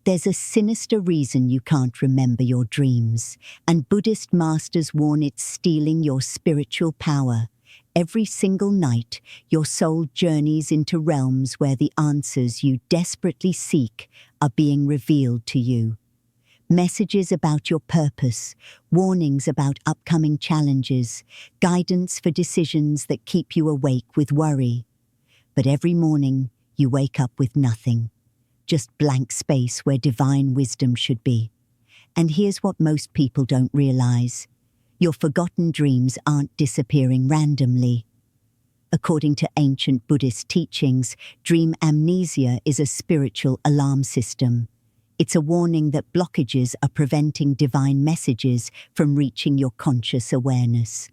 There's a sinister reason you can't remember your dreams, and Buddhist masters warn it's stealing your spiritual power. Every single night, your soul journeys into realms where the answers you desperately seek are being revealed to you. Messages about your purpose, warnings about upcoming challenges, guidance for decisions that keep you awake with worry. But every morning, you wake up with nothing. Just blank space where divine wisdom should be. And here's what most people don't realize. Your forgotten dreams aren't disappearing randomly. According to ancient Buddhist teachings, dream amnesia is a spiritual alarm system. It's a warning that blockages are preventing divine messages from reaching your conscious awareness.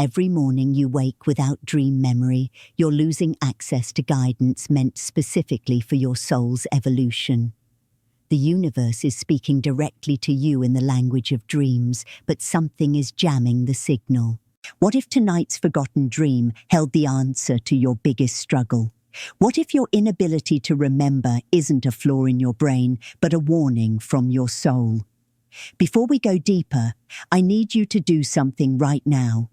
Every morning you wake without dream memory, you're losing access to guidance meant specifically for your soul's evolution. The universe is speaking directly to you in the language of dreams, but something is jamming the signal. What if tonight's forgotten dream held the answer to your biggest struggle? What if your inability to remember isn't a flaw in your brain, but a warning from your soul? Before we go deeper, I need you to do something right now.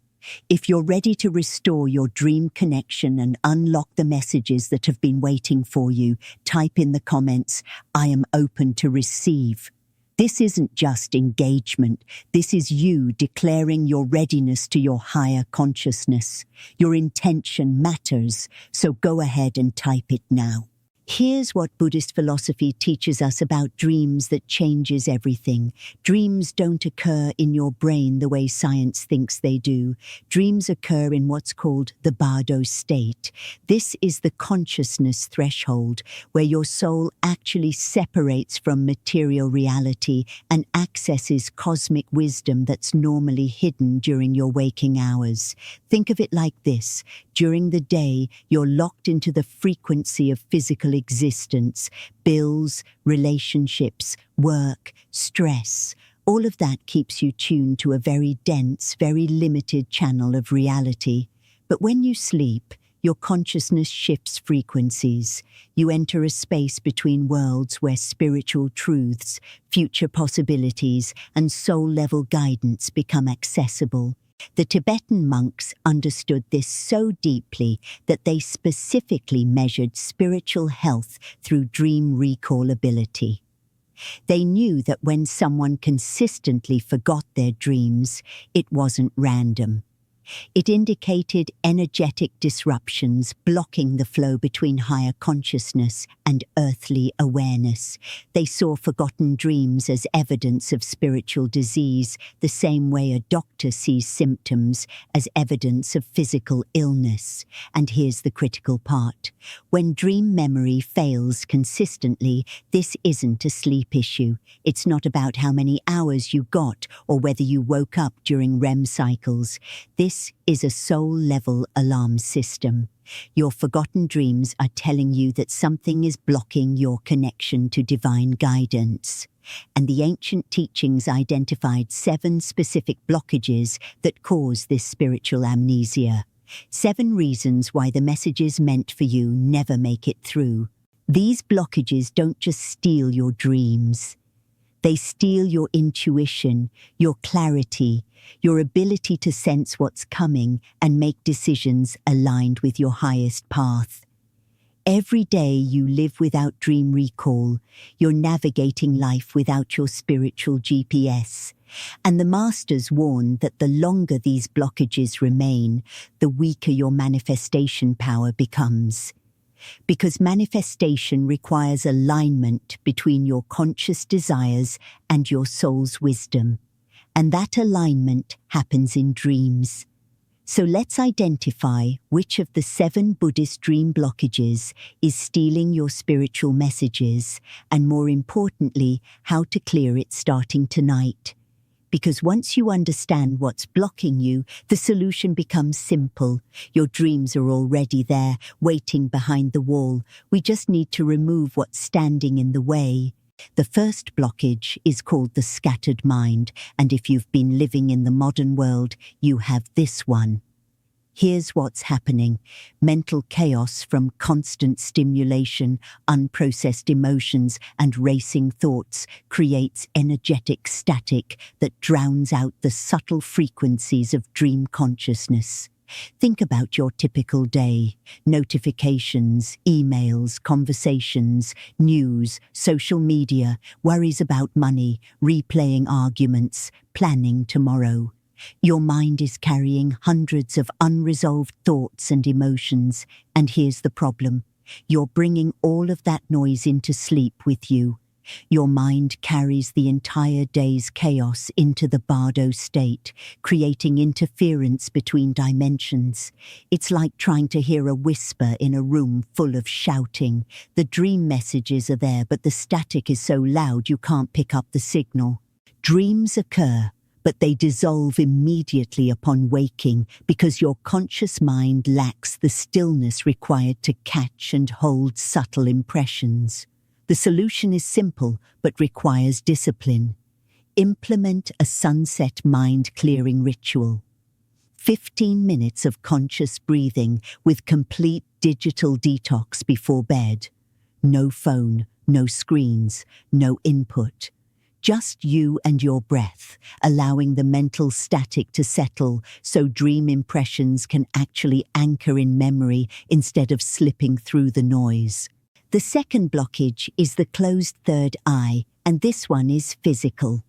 If you're ready to restore your dream connection and unlock the messages that have been waiting for you, type in the comments, "I am open to receive." This isn't just engagement. This is you declaring your readiness to your higher consciousness. Your intention matters, so go ahead and type it now. Here's what Buddhist philosophy teaches us about dreams that changes everything. Dreams don't occur in your brain the way science thinks they do. Dreams occur in what's called the bardo state. This is the consciousness threshold where your soul actually separates from material reality and accesses cosmic wisdom that's normally hidden during your waking hours. Think of it like this. During the day, you're locked into the frequency of physical existence, bills, relationships, work, stress. All of that keeps you tuned to a very dense, very limited channel of reality. But when you sleep, your consciousness shifts frequencies. You enter a space between worlds where spiritual truths, future possibilities, and soul-level guidance become accessible. The Tibetan monks understood this so deeply that they specifically measured spiritual health through dream recall ability. They knew that when someone consistently forgot their dreams, it wasn't random. It indicated energetic disruptions blocking the flow between higher consciousness and earthly awareness. They saw forgotten dreams as evidence of spiritual disease, the same way a doctor sees symptoms as evidence of physical illness. And here's the critical part. When dream memory fails consistently, this isn't a sleep issue. It's not about how many hours you got or whether you woke up during REM cycles. This is a soul-level alarm system. Your forgotten dreams are telling you that something is blocking your connection to divine guidance. And the ancient teachings identified 7 specific blockages that cause this spiritual amnesia. 7 reasons why the messages meant for you never make it through. These blockages don't just steal your dreams. They steal your intuition, your clarity, your ability to sense what's coming and make decisions aligned with your highest path. Every day you live without dream recall, you're navigating life without your spiritual GPS. And the masters warn that the longer these blockages remain, the weaker your manifestation power becomes. Because manifestation requires alignment between your conscious desires and your soul's wisdom. And that alignment happens in dreams. So let's identify which of the 7 Buddhist dream blockages is stealing your spiritual messages, and more importantly, how to clear it starting tonight. Because once you understand what's blocking you, the solution becomes simple. Your dreams are already there, waiting behind the wall. We just need to remove what's standing in the way. The first blockage is called the scattered mind, and if you've been living in the modern world, you have this one. Here's what's happening. Mental chaos from constant stimulation, unprocessed emotions, and racing thoughts creates energetic static that drowns out the subtle frequencies of dream consciousness. Think about your typical day. Notifications, emails, conversations, news, social media, worries about money, replaying arguments, planning tomorrow. Your mind is carrying hundreds of unresolved thoughts and emotions, and here's the problem. You're bringing all of that noise into sleep with you. Your mind carries the entire day's chaos into the bardo state, creating interference between dimensions. It's like trying to hear a whisper in a room full of shouting. The dream messages are there, but the static is so loud you can't pick up the signal. Dreams occur, but they dissolve immediately upon waking because your conscious mind lacks the stillness required to catch and hold subtle impressions. The solution is simple, but requires discipline. Implement a sunset mind-clearing ritual. 15 minutes of conscious breathing with complete digital detox before bed. No phone, no screens, no input. Just you and your breath, allowing the mental static to settle so dream impressions can actually anchor in memory instead of slipping through the noise. The second blockage is the closed third eye, and this one is physical.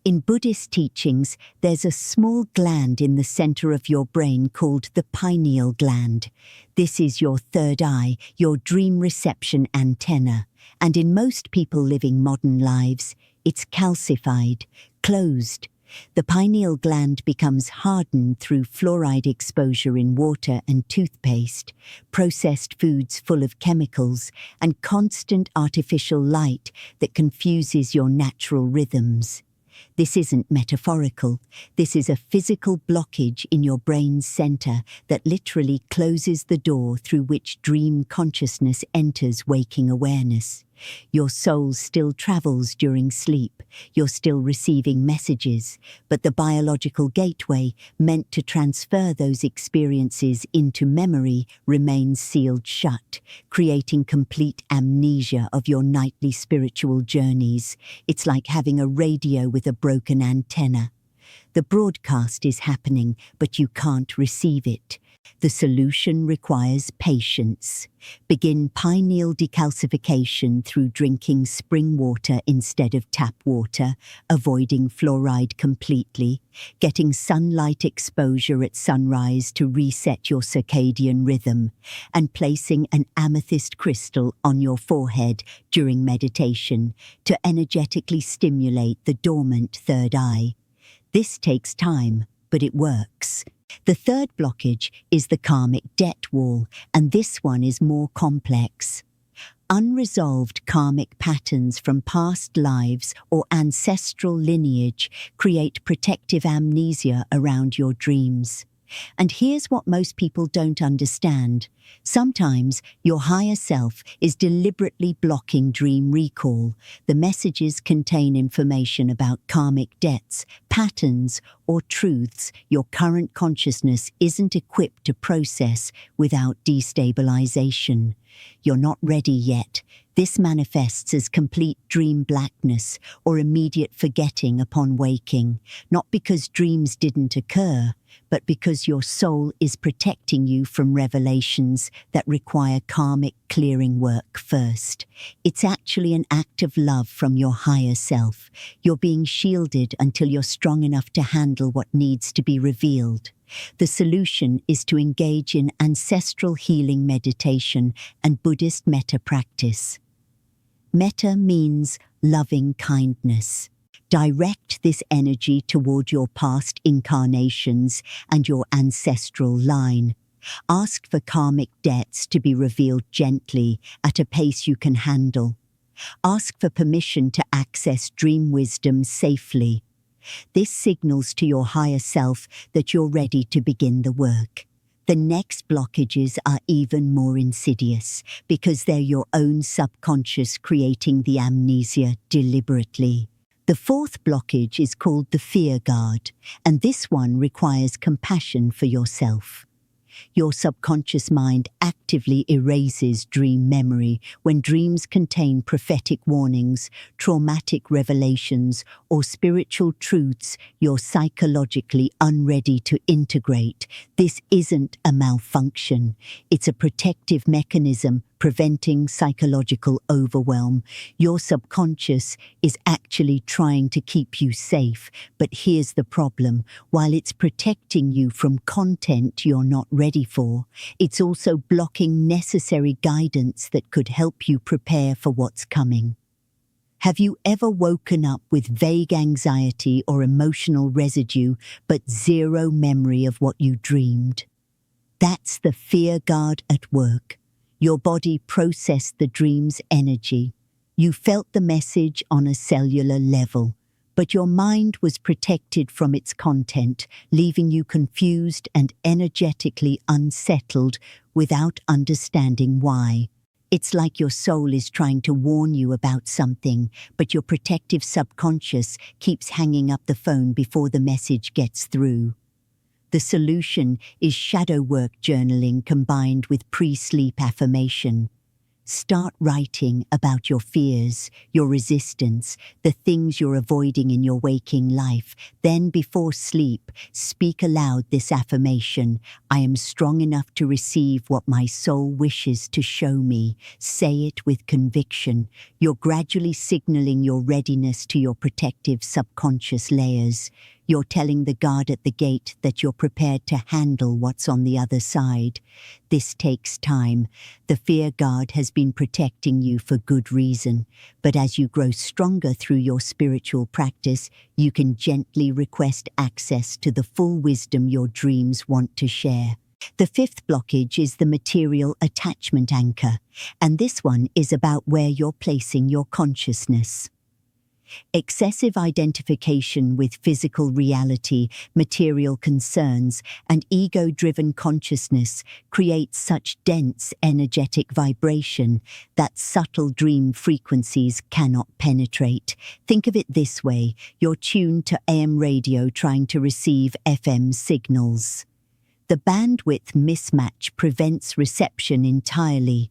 In Buddhist teachings, there's a small gland in the center of your brain called the pineal gland. This is your third eye, your dream reception antenna, and in most people living modern lives, it's calcified, closed. The pineal gland becomes hardened through fluoride exposure in water and toothpaste, processed foods full of chemicals, and constant artificial light that confuses your natural rhythms. This isn't metaphorical. This is a physical blockage in your brain's center that literally closes the door through which dream consciousness enters waking awareness. Your soul still travels during sleep. You're still receiving messages, but the biological gateway meant to transfer those experiences into memory remains sealed shut, creating complete amnesia of your nightly spiritual journeys. It's like having a radio with a broken antenna. The broadcast is happening, but you can't receive it. The solution requires patience. Begin pineal decalcification through drinking spring water instead of tap water, avoiding fluoride completely, getting sunlight exposure at sunrise to reset your circadian rhythm, and placing an amethyst crystal on your forehead during meditation to energetically stimulate the dormant third eye. This takes time, but it works. The third blockage is the karmic debt wall, and this one is more complex. Unresolved karmic patterns from past lives or ancestral lineage create protective amnesia around your dreams. And here's what most people don't understand. Sometimes your higher self is deliberately blocking dream recall. The messages contain information about karmic debts, patterns, or truths your current consciousness isn't equipped to process without destabilization. You're not ready yet. This manifests as complete dream blackness or immediate forgetting upon waking, not because dreams didn't occur, but because your soul is protecting you from revelations that require karmic clearing work first. It's actually an act of love from your higher self. You're being shielded until you're strong enough to handle what needs to be revealed. The solution is to engage in ancestral healing meditation and Buddhist metta practice. Metta means loving kindness. Direct this energy toward your past incarnations and your ancestral line. Ask for karmic debts to be revealed gently at a pace you can handle. Ask for permission to access dream wisdom safely. This signals to your higher self that you're ready to begin the work. The next blockages are even more insidious because they're your own subconscious creating the amnesia deliberately. The fourth blockage is called the fear guard, and this one requires compassion for yourself. Your subconscious mind actively erases dream memory when dreams contain prophetic warnings, traumatic revelations, or spiritual truths you're psychologically unready to integrate. This isn't a malfunction. It's a protective mechanism preventing psychological overwhelm. Your subconscious is actually trying to keep you safe, but here's the problem. While it's protecting you from content you're not ready for, it's also blocking necessary guidance that could help you prepare for what's coming. Have you ever woken up with vague anxiety or emotional residue, but zero memory of what you dreamed? That's the fear guard at work. Your body processed the dream's energy. You felt the message on a cellular level, but your mind was protected from its content, leaving you confused and energetically unsettled without understanding why. It's like your soul is trying to warn you about something, but your protective subconscious keeps hanging up the phone before the message gets through. The solution is shadow work journaling combined with pre-sleep affirmation. Start writing about your fears, your resistance, the things you're avoiding in your waking life. Then, before sleep, speak aloud this affirmation: I am strong enough to receive what my soul wishes to show me. Say it with conviction. You're gradually signaling your readiness to your protective subconscious layers. You're telling the guard at the gate that you're prepared to handle what's on the other side. This takes time. The fear guard has been protecting you for good reason, but as you grow stronger through your spiritual practice, you can gently request access to the full wisdom your dreams want to share. The fifth blockage is the material attachment anchor, and this one is about where you're placing your consciousness. Excessive identification with physical reality, material concerns, and ego-driven consciousness creates such dense energetic vibration that subtle dream frequencies cannot penetrate. Think of it this way: you're tuned to AM radio trying to receive FM signals. The bandwidth mismatch prevents reception entirely.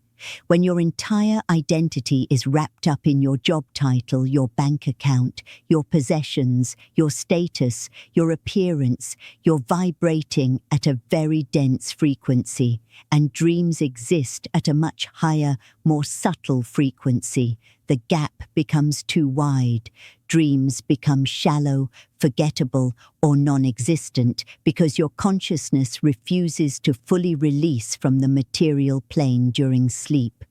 When your entire identity is wrapped up in your job title, your bank account, your possessions, your status, your appearance, you're vibrating at a very dense frequency, and dreams exist at a much higher, more subtle frequency. The gap becomes too wide. Dreams become shallow, forgettable, or non-existent because your consciousness refuses to fully release from the material plane during sleep.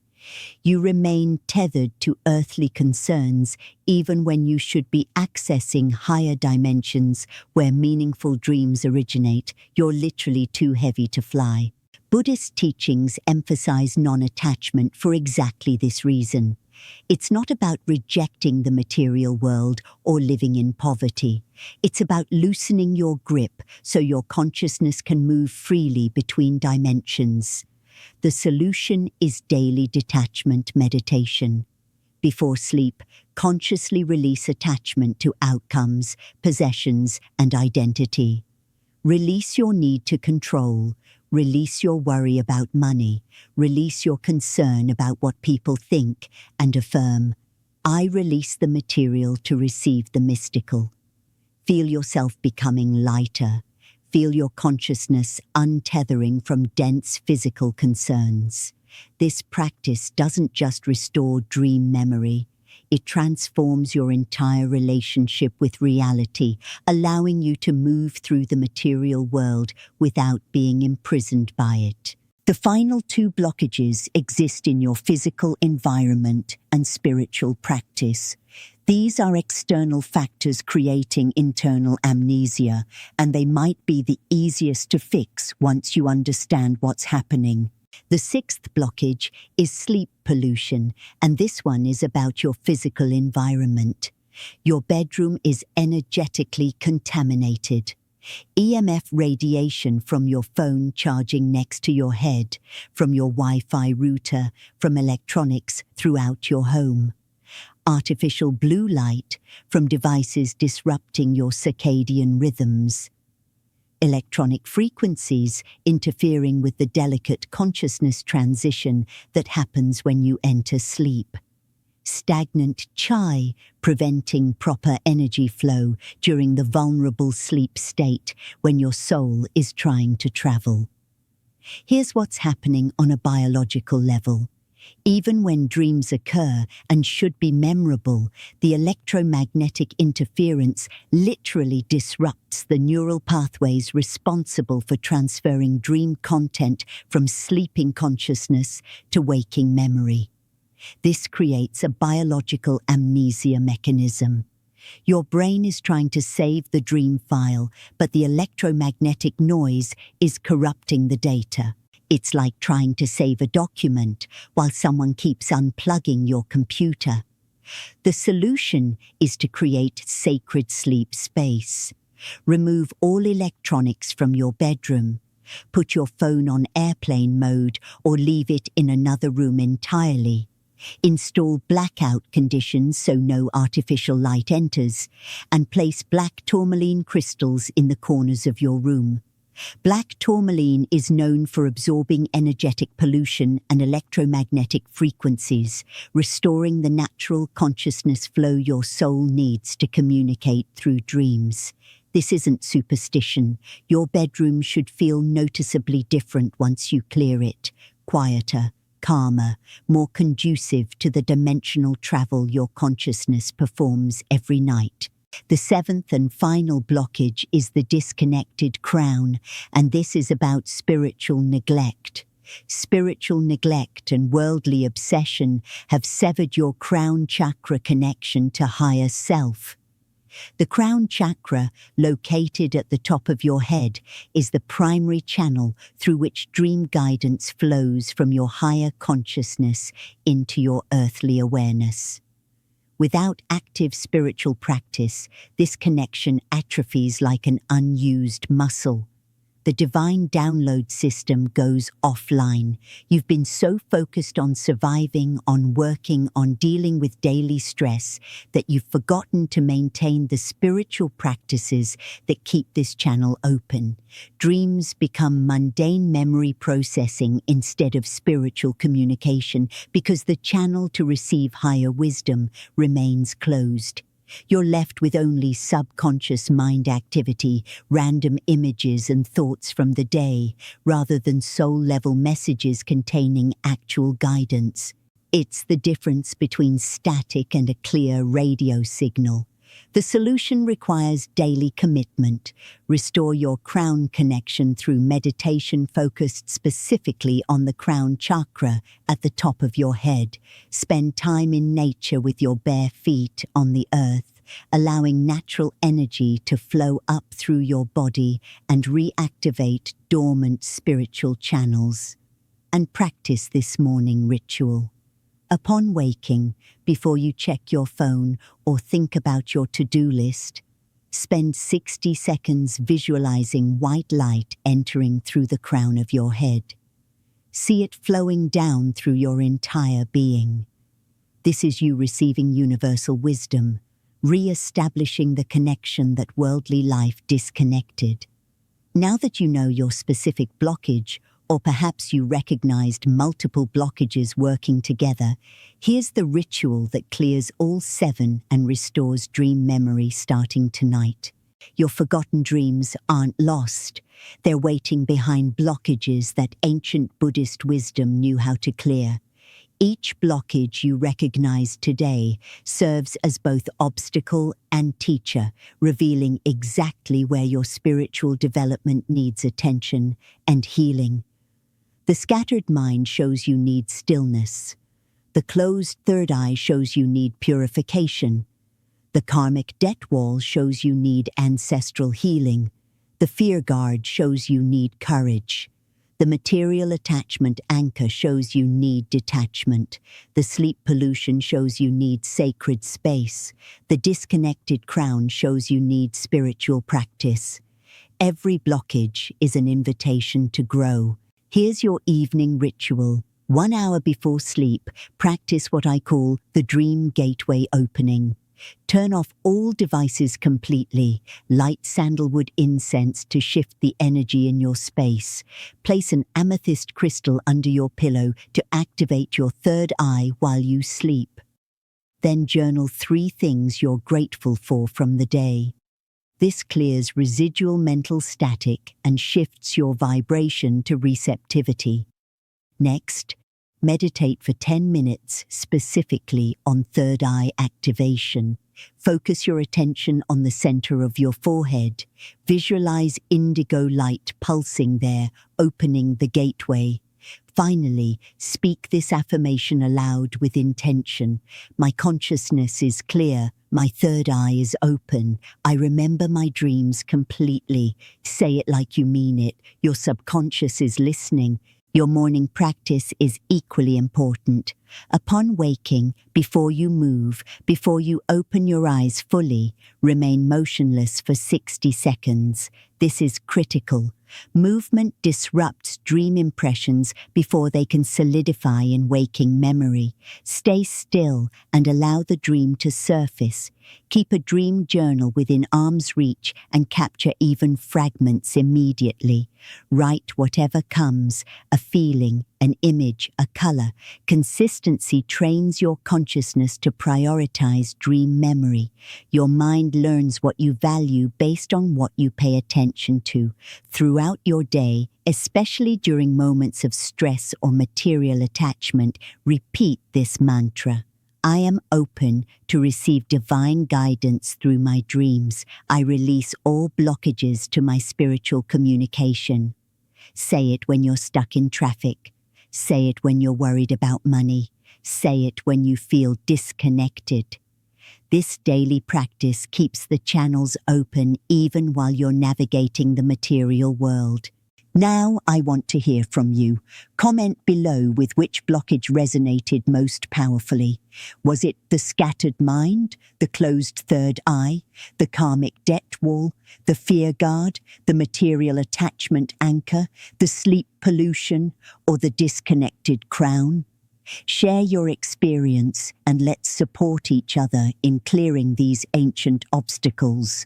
You remain tethered to earthly concerns even when you should be accessing higher dimensions where meaningful dreams originate. You're literally too heavy to fly. Buddhist teachings emphasize non-attachment for exactly this reason. It's not about rejecting the material world or living in poverty. It's about loosening your grip so your consciousness can move freely between dimensions. The solution is daily detachment meditation. Before sleep, consciously release attachment to outcomes, possessions, and identity. Release your need to control. Release your worry about money. Release your concern about what people think, and affirm, I release the material to receive the mystical. Feel yourself becoming lighter. Feel your consciousness untethering from dense physical concerns. This practice doesn't just restore dream memory. It transforms your entire relationship with reality, allowing you to move through the material world without being imprisoned by it. The final two blockages exist in your physical environment and spiritual practice. These are external factors creating internal amnesia, and they might be the easiest to fix once you understand what's happening. The sixth blockage is sleep pollution, and this one is about your physical environment. Your bedroom is energetically contaminated. EMF radiation from your phone charging next to your head, from your Wi-Fi router, from electronics throughout your home. Artificial blue light from devices disrupting your circadian rhythms. electronic frequencies interfering with the delicate consciousness transition that happens when you enter sleep. Stagnant chai, preventing proper energy flow during the vulnerable sleep state when your soul is trying to travel. Here's what's happening on a biological level. Even when dreams occur and should be memorable, the electromagnetic interference literally disrupts the neural pathways responsible for transferring dream content from sleeping consciousness to waking memory. This creates a biological amnesia mechanism. Your brain is trying to save the dream file, but the electromagnetic noise is corrupting the data. It's like trying to save a document while someone keeps unplugging your computer. The solution is to create sacred sleep space. Remove all electronics from your bedroom. Put your phone on airplane mode or leave it in another room entirely. Install blackout conditions so no artificial light enters, and place black tourmaline crystals in the corners of your room. Black tourmaline is known for absorbing energetic pollution and electromagnetic frequencies, restoring the natural consciousness flow your soul needs to communicate through dreams. This isn't superstition. Your bedroom should feel noticeably different once you clear it, quieter, calmer, more conducive to the dimensional travel your consciousness performs every night. The seventh and final blockage is the disconnected crown, and this is about spiritual neglect. Spiritual neglect and worldly obsession have severed your crown chakra connection to higher self. The crown chakra, located at the top of your head, is the primary channel through which dream guidance flows from your higher consciousness into your earthly awareness. Without active spiritual practice, this connection atrophies like an unused muscle. The divine download system goes offline. You've been so focused on surviving, on working, on dealing with daily stress, that you've forgotten to maintain the spiritual practices that keep this channel open. Dreams become mundane memory processing instead of spiritual communication because the channel to receive higher wisdom remains closed. You're left with only subconscious mind activity, random images and thoughts from the day, rather than soul-level messages containing actual guidance. It's the difference between static and a clear radio signal. The solution requires daily commitment. Restore your crown connection through meditation focused specifically on the crown chakra at the top of your head. Spend time in nature with your bare feet on the earth, allowing natural energy to flow up through your body and reactivate dormant spiritual channels. And practice this morning ritual. Upon waking, before you check your phone or think about your to-do list, spend 60 seconds visualizing white light entering through the crown of your head. See it flowing down through your entire being. This is you receiving universal wisdom, re-establishing the connection that worldly life disconnected. Now that you know your specific blockage, or perhaps you recognized multiple blockages working together, here's the ritual that clears all 7 and restores dream memory starting tonight. Your forgotten dreams aren't lost. They're waiting behind blockages that ancient Buddhist wisdom knew how to clear. Each blockage you recognize today serves as both obstacle and teacher, revealing exactly where your spiritual development needs attention and healing. The scattered mind shows you need stillness. The closed third eye shows you need purification. The karmic debt wall shows you need ancestral healing. The fear guard shows you need courage. The material attachment anchor shows you need detachment. The sleep pollution shows you need sacred space. The disconnected crown shows you need spiritual practice. Every blockage is an invitation to grow. Here's your evening ritual. 1 hour before sleep, practice what I call the dream gateway opening. Turn off all devices completely. Light sandalwood incense to shift the energy in your space. Place an amethyst crystal under your pillow to activate your third eye while you sleep. Then journal 3 things you're grateful for from the day. This clears residual mental static and shifts your vibration to receptivity. Next, meditate for 10 minutes specifically on third eye activation. Focus your attention on the center of your forehead. Visualize indigo light pulsing there, opening the gateway. Finally, speak this affirmation aloud with intention. My consciousness is clear. My third eye is open. I remember my dreams completely. Say it like you mean it. Your subconscious is listening. Your morning practice is equally important. Upon waking, before you move, before you open your eyes fully, remain motionless for 60 seconds. This is critical. Movement disrupts dream impressions before they can solidify in waking memory. Stay still and allow the dream to surface. Keep a dream journal within arm's reach and capture even fragments immediately. Write whatever comes, a feeling, an image, a color. Consistency trains your consciousness to prioritize dream memory. Your mind learns what you value based on what you pay attention to. Throughout your day, especially during moments of stress or material attachment, repeat this mantra. I am open to receive divine guidance through my dreams. I release all blockages to my spiritual communication. Say it when you're stuck in traffic. Say it when you're worried about money. Say it when you feel disconnected. This daily practice keeps the channels open even while you're navigating the material world. Now I want to hear from you. Comment below with which blockage resonated most powerfully. Was it the scattered mind, the closed third eye, the karmic debt wall, the fear guard, the material attachment anchor, the sleep pollution, or the disconnected crown? Share your experience and let's support each other in clearing these ancient obstacles.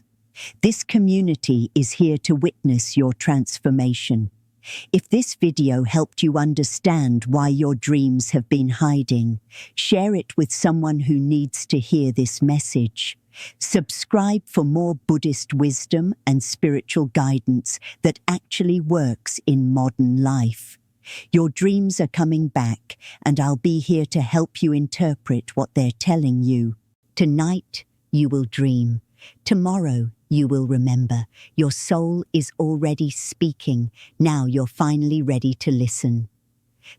This community is here to witness your transformation. If this video helped you understand why your dreams have been hiding, share it with someone who needs to hear this message. Subscribe for more Buddhist wisdom and spiritual guidance that actually works in modern life. Your dreams are coming back, and I'll be here to help you interpret what they're telling you. Tonight, you will dream. Tomorrow, you will remember. Your soul is already speaking. Now you're finally ready to listen.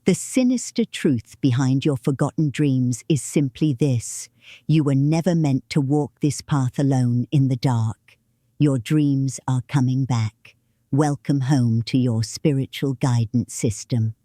The sinister truth behind your forgotten dreams is simply this. You were never meant to walk this path alone in the dark. Your dreams are coming back. Welcome home to your spiritual guidance system.